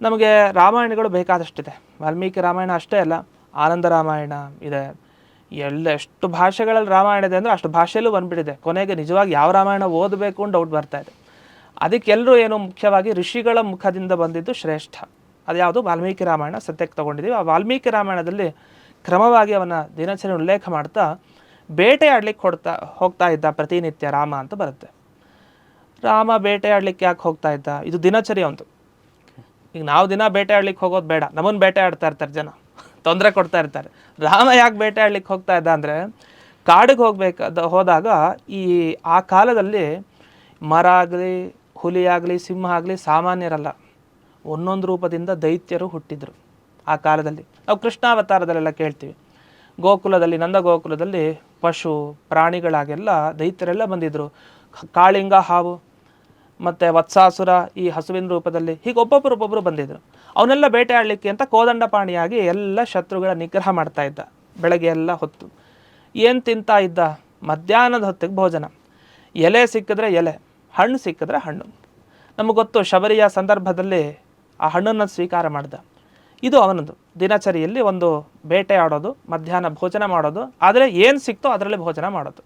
ನಮಗೆ ರಾಮಾಯಣಗಳು ಬೇಕಾದಷ್ಟಿದೆ. ವಾಲ್ಮೀಕಿ ರಾಮಾಯಣ ಅಷ್ಟೇ ಅಲ್ಲ, ಆನಂದ ರಾಮಾಯಣ ಇದೆ. ಎಷ್ಟು ಭಾಷೆಗಳಲ್ಲಿ ರಾಮಾಯಣ ಇದೆ ಅಂದರೆ ಅಷ್ಟು ಭಾಷೆಯಲ್ಲೂ ಬಂದುಬಿಟ್ಟಿದೆ. ಕೊನೆಗೆ ನಿಜವಾಗಿ ಯಾವ ರಾಮಾಯಣ ಓದಬೇಕು ಅಂತ ಡೌಟ್ ಬರ್ತಾ ಇದೆ. ಅದಕ್ಕೆಲ್ಲರೂ ಏನು ಮುಖ್ಯವಾಗಿ ಋಷಿಗಳ ಮುಖದಿಂದ ಬಂದಿದ್ದು ಶ್ರೇಷ್ಠ. ಅದು ಯಾವುದು? ವಾಲ್ಮೀಕಿ ರಾಮಾಯಣ ಸದ್ಯಕ್ಕೆ ತೊಗೊಂಡಿದ್ದೀವಿ. ಆ ವಾಲ್ಮೀಕಿ ರಾಮಾಯಣದಲ್ಲಿ ಕ್ರಮವಾಗಿ ಅವನ ದಿನಚರಿ ಉಲ್ಲೇಖ ಮಾಡ್ತಾ ಬೇಟೆಯಾಡ್ಲಿಕ್ಕೆ ಹೋಗ್ತಾ ಇದ್ದ ಪ್ರತಿನಿತ್ಯ ರಾಮ ಅಂತ ಬರುತ್ತೆ. ರಾಮ ಬೇಟೆಯಾಡ್ಲಿಕ್ಕೆ ಯಾಕೆ ಹೋಗ್ತಾ ಇದ್ದ? ಇದು ದಿನಚರಿ ಒಂದು. ಈಗ ನಾವು ದಿನ ಬೇಟೆಯಾಡ್ಲಿಕ್ಕೆ ಹೋಗೋದು ಬೇಡ, ನಮ್ಮನ್ನು ಬೇಟೆಯಾಡ್ತಾ ಇರ್ತಾರೆ ಜನ, ತೊಂದರೆ ಕೊಡ್ತಾ ಇರ್ತಾರೆ. ರಾಮ ಯಾಕೆ ಬೇಟೆಯಾಡ್ಲಿಕ್ಕೆ ಹೋಗ್ತಾ ಇದ್ದ ಅಂದರೆ, ಕಾಡಿಗೆ ಹೋದಾಗ ಆ ಕಾಲದಲ್ಲಿ ಮರ ಆಗಲಿ, ಹುಲಿ ಆಗಲಿ, ಸಿಂಹ ಆಗಲಿ ಸಾಮಾನ್ಯರಲ್ಲ. ಒಂದೊಂದು ರೂಪದಿಂದ ದೈತ್ಯರು ಹುಟ್ಟಿದ್ರು ಆ ಕಾಲದಲ್ಲಿ. ನಾವು ಕೃಷ್ಣಾವತಾರದಲ್ಲೆಲ್ಲ ಕೇಳ್ತೀವಿ. ಗೋಕುಲದಲ್ಲಿ, ನಂದ ಗೋಕುಲದಲ್ಲಿ ಪಶು ಪ್ರಾಣಿಗಳಾಗೆಲ್ಲ ದೈತ್ಯರೆಲ್ಲ ಬಂದಿದ್ದರು. ಕಾಳಿಂಗ ಹಾವು ಮತ್ತು ವತ್ಸಾಸುರ ಈ ಹಸುವಿನ ರೂಪದಲ್ಲಿ, ಹೀಗೆ ಒಬ್ಬೊಬ್ಬರು ಬಂದಿದ್ದರು. ಅವನ್ನೆಲ್ಲ ಬೇಟೆ ಆಡಲಿಕ್ಕೆ ಅಂತ ಕೋದಂಡಪಾಣಿಯಾಗಿ ಎಲ್ಲ ಶತ್ರುಗಳ ನಿಗ್ರಹ ಮಾಡ್ತಾ ಇದ್ದ. ಬೆಳಗ್ಗೆ ಎಲ್ಲ ಹೊತ್ತು ಏನು ತಿಂತಾ ಇದ್ದ? ಮಧ್ಯಾಹ್ನದ ಹೊತ್ತಿಗೆ ಭೋಜನ. ಎಲೆ ಸಿಕ್ಕಿದ್ರೆ ಎಲೆ, ಹಣ್ಣು ಸಿಕ್ಕಿದ್ರೆ ಹಣ್ಣು. ನಮಗೆ ಗೊತ್ತು, ಶಬರಿಯ ಸಂದರ್ಭದಲ್ಲಿ ಆ ಹಣ್ಣನ್ನು ಸ್ವೀಕಾರ ಮಾಡ್ದ. ಇದು ಅವನದು ದಿನಚರಿಯಲ್ಲಿ ಒಂದು ಬೇಟೆ ಆಡೋದು, ಮಧ್ಯಾಹ್ನ ಭೋಜನ ಮಾಡೋದು, ಆದರೆ ಏನು ಸಿಕ್ತೋ ಅದರಲ್ಲೇ ಭೋಜನ ಮಾಡೋದು.